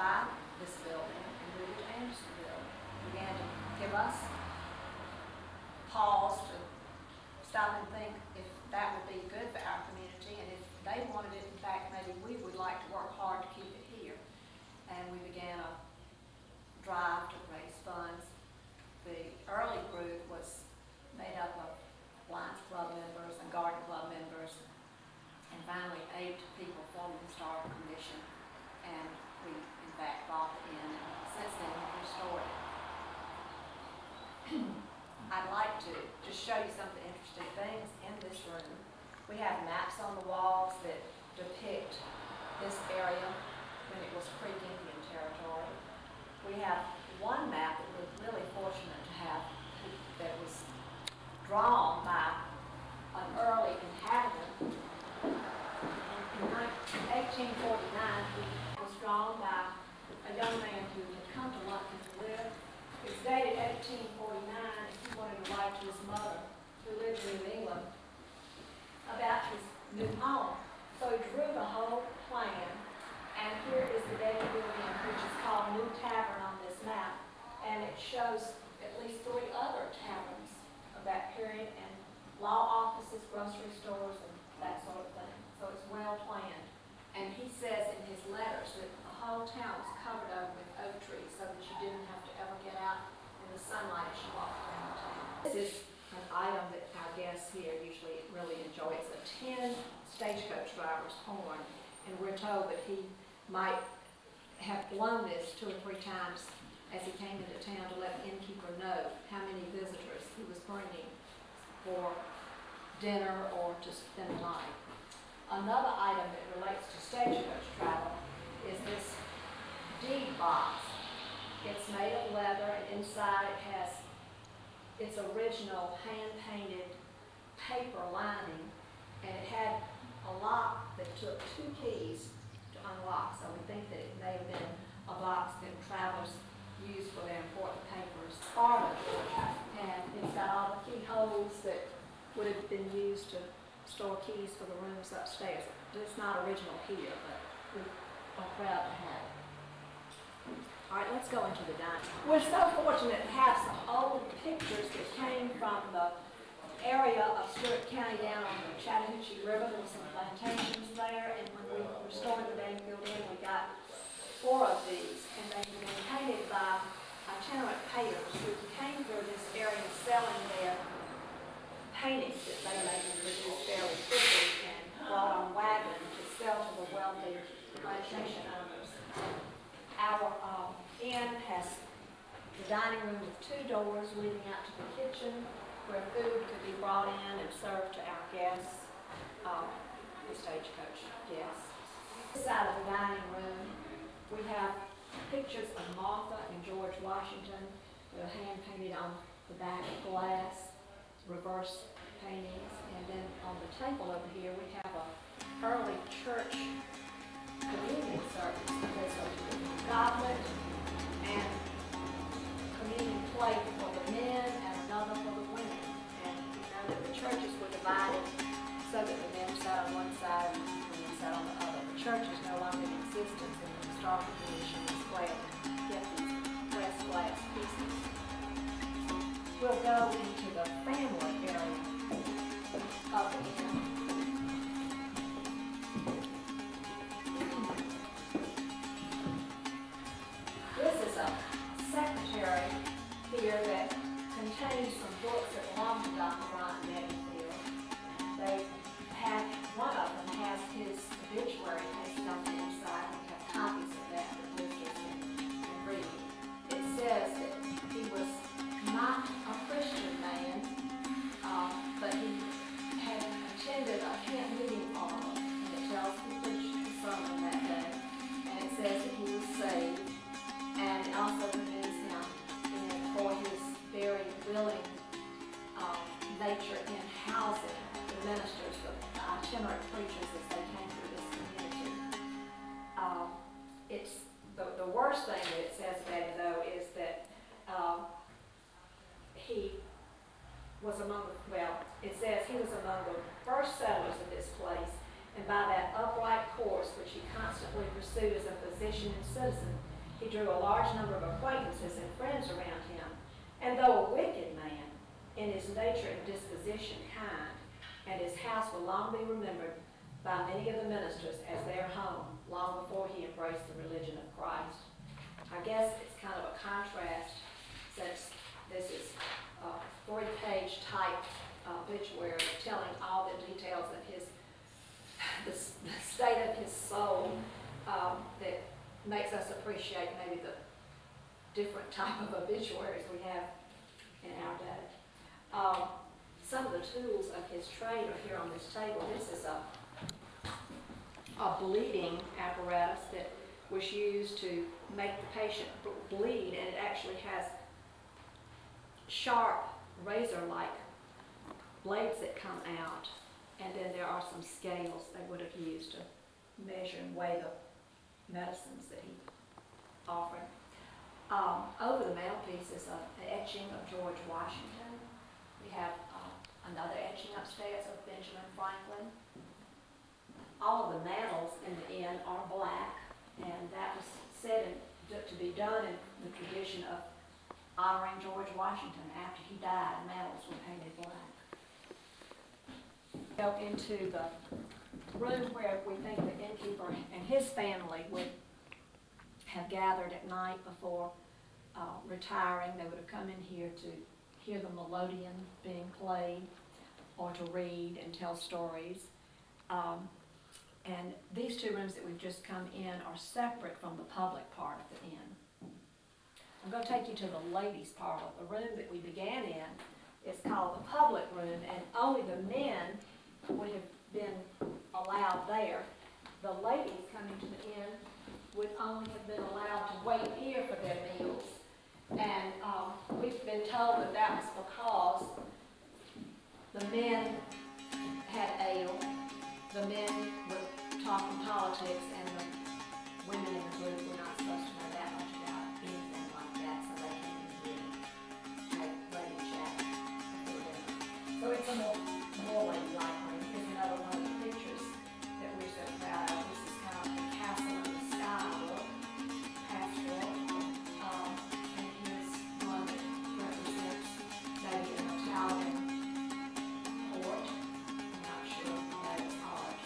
buy this building and move it to Andersonville. Began to give us pause to stop and think if that would be good for our community, and if they wanted it, in fact, maybe we would like to work hard to keep it here. And we began a drive to raise funds. The early group was made up of Lions Club members and Garden Club members, and finally 8 people formed the Historical Commission, and we in fact bought it in, and since then we've restored it. I'd like to just show you some of the interesting things in this room. We have maps on the walls that depict this area when it was Creek Indian territory. We have one map that we're really fortunate to have that was drawn by an early inhabitant. In 1849, it was drawn by a young man who had come to Lumpkin to live. It's dated 1849, and he wanted to write to his mother, who lived in New England, about his new home. So he drew the whole plan, and here is the David Building, which is called New Tavern on this map, and it shows at least 3 other taverns of that period, and law offices, grocery stores, and that sort of thing. So it's well planned. And he says in his letters that the whole town was covered over with oak trees so that you didn't have to ever get out in the sunlight as you walked around town. This is an item that our guests here usually really enjoy. It's a tin stagecoach driver's horn, and we're told that he might have blown this 2 or 3 times as he came into town to let the innkeeper know how many visitors he was bringing for dinner or to spend the night. Another item that relates to stagecoach travel is this deed box. It's made of leather, and inside it has its original hand-painted paper lining, and it had a lock that took 2 keys to unlock, so we think that it may have been a box that travelers used for their important papers. And it's got all the keyholes that would have been used to store keys for the rooms upstairs. It's not original here, but we are proud to have it. All right, let's go into the dining room. We're so fortunate to have some old pictures that came from the area of Stewart County down on the Chattahoochee River. There were some plantations there, and when we restored the Dangerfield Inn, we got 4 of these, and they were been painted by itinerant painters who came through this area selling their paintings that they made and produced fairly quickly and brought on wagon to sell to the wealthy plantation owners. Our inn has the dining room with 2 doors leading out to the kitchen where food could be brought in and served to our guests, the stagecoach guests. This side of the dining room, we have pictures of Martha and George Washington that are hand-painted on the back of glass, reverse paintings, and then on the table over here we have a early church communion service. There's a goblet and communion plate for the men and another for the women. And you know that the churches were divided so that the men sat on one side and the women sat on the other. The church is no longer in existence, and the Historical Commission is glad to get these pressed glass pieces. We'll go into the family area of the inn. This is a secretary here that contains some books that belong to Dr. Brian Dangerfield. They have, one of them has his obituary pasted on the inside. We have copies of that visitors can read. It says that he was not a Christian man, but he had attended a camp meeting on it, and it tells he preached the sermon that day, and it says that he was saved, and it also commends him for his very willing nature in housing the ministers, the itinerant preachers as they came through this community. It's the worst thing that it says about him, though, is that he was among the, well, it says he was among the first settlers of this place, and by that upright course which he constantly pursued as a physician and citizen, He drew a large number of acquaintances and friends around him, and though a wicked man, in his nature and disposition kind, and his house will long be remembered by many of the ministers as their home, long before he embraced the religion of Christ. I guess it's kind of a contrast, since this is a 40-page type obituary telling all the details of the state of his soul, that makes us appreciate maybe the different type of obituaries we have in our day. Some of the tools of his trade are here on this table. This is a bleeding apparatus that was used to make the patient bleed, and it actually has sharp razor-like blades that come out, and then there are some scales they would have used to measure and weigh the medicines that he offered. Over the mantelpiece is an etching of George Washington. We have another etching upstairs of Benjamin Franklin. All of the mantels in the inn are black, and that was said to be done in the tradition of honoring George Washington. After he died, mantels were painted black. Go into the room where we think the innkeeper and his family would have gathered at night before retiring. They would have come in here to hear the melodeon being played, or to read and tell stories. And these two rooms that we've just come in are separate from the public part of the inn. I'm going to take you to the ladies' parlor. The room that we began in is called the public room, and only the men would have been allowed there. The ladies coming to the inn would only have been allowed to wait here for their meals. And we've been told that that was because the men had ale, the men were talking politics, and the women in the group were not supposed to know that much about anything like that, so they came in here and had lady chat before dinner. So it's a more ladylike room. Here's another one of the pictures that we're so proud of. This is kind of the castle in the sky look, pastoral. And here's one that represents maybe an Italian port. I'm not sure that is ours.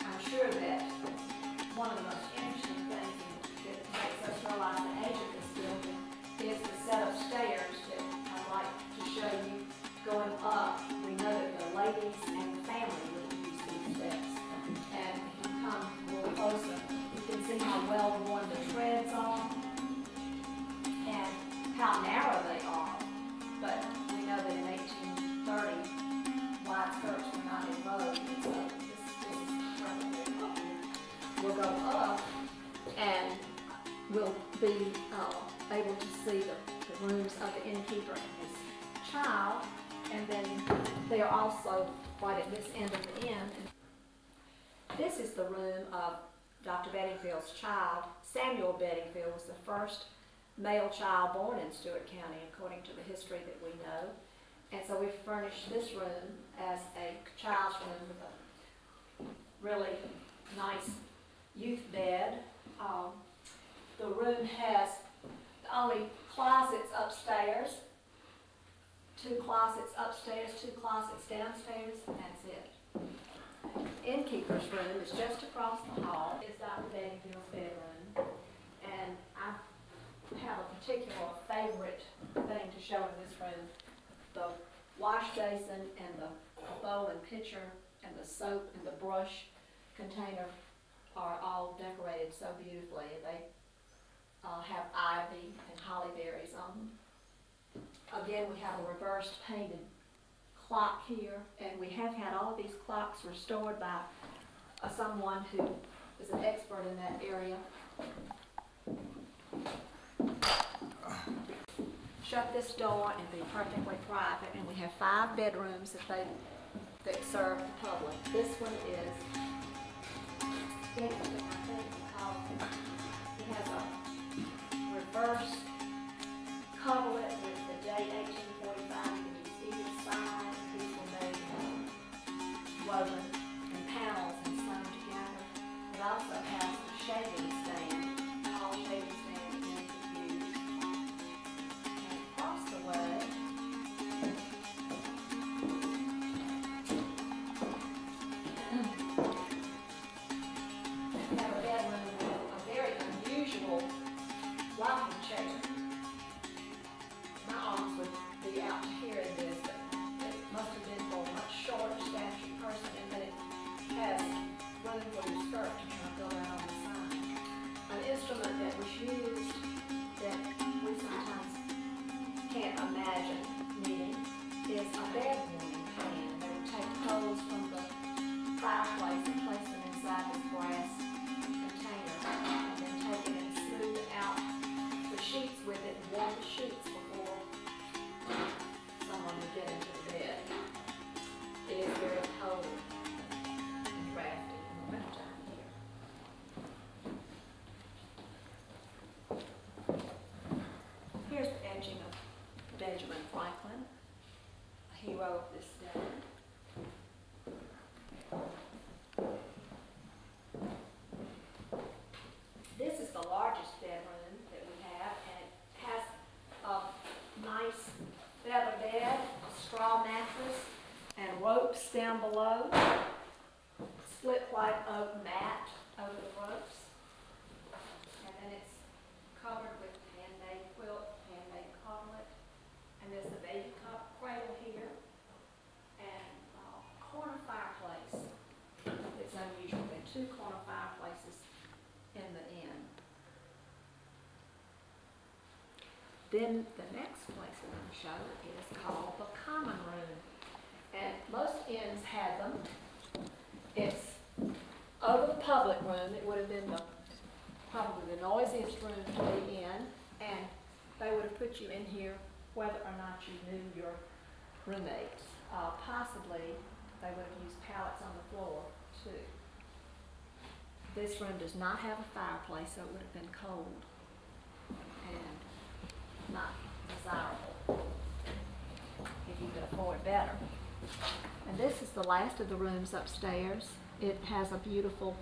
I'm sure that one of the most interesting things that makes us realize the age of this building is the set of stairs that I'd like to show you going up. We know that the ladies and the family would use these steps. And if you come a little closer, you can see how well worn the treads are and how narrow they are. But we know that in 1830, wide skirts were not in vogue, and so this is perfectly appropriate. We'll go up and we'll be able to see the rooms of the innkeeper and his child, and then they are also right at this end of the inn. This is the room of Dr. Bedingfield's child. Samuel Bedingfield was the first male child born in Stewart County, according to the history that we know. And so we furnished this room as a child's room with a really nice youth bed. The room has only closets upstairs, 2 closets upstairs, 2 closets downstairs, and that's it. Innkeeper's room is just across the hall. It's Dr. Bedingfield's bedroom, and I have a particular favorite thing to show in this room. The wash basin and the bowl and pitcher and the soap and the brush container are all decorated so beautifully. They have ivy and holly berries on them. Again, we have a reversed painted clock here, and we have had all of these clocks restored by someone who is an expert in that area. Shut this door and be perfectly private, and we have 5 bedrooms that serve the public. This one is interesting, I think, because it has a reverse coverlet with the date 1845. You can use either side. These were made woven in panels and sewn together. It also has a shaving rocking chair. My arms would be out to here in this, but it must have been for a much shorter statured person, and then it has room for your skirt to kind of go out on the side. An instrument that was used that we sometimes can't imagine needing is a bed warming pan. They would take coals from the fireplace and place them inside this brass container, and then take it and smooth out the sheets with it, and warm the sheets before someone would get into the bed. It is very cold and drafty in the wintertime here. Here's the etching of Benjamin Franklin, a hero of this day. This is the largest bedroom that we have, and it has a nice feather bed, a straw mattress, and ropes down below. Split white oak mat over the ropes. And then it's covered with handmade quilt, handmade coverlet. And there's the baby cradle here. And a corner fireplace. It's unusual. There are 2 corner fireplaces in the inn. Then the next place we're going to show is called the common room. And most inns had them. It's over the public room. It would have been probably the noisiest room to be in, and they would have put you in here whether or not you knew your roommates. Possibly they would have used pallets on the floor too. This room does not have a fireplace, so it would have been cold and not desirable if you could afford better. And this is the last of the rooms upstairs. It has a beautiful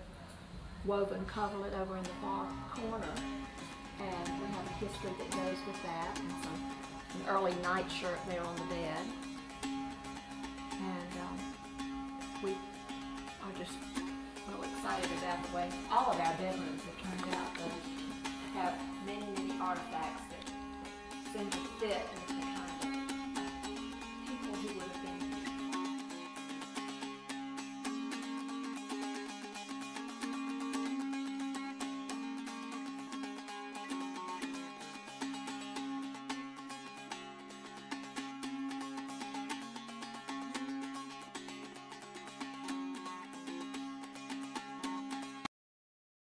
woven coverlet over in the far corner, and we have a history that goes with that, and an early nightshirt there on the bed. And we are just real excited about the way all of our bedrooms have turned out. They have many, many artifacts that seem to fit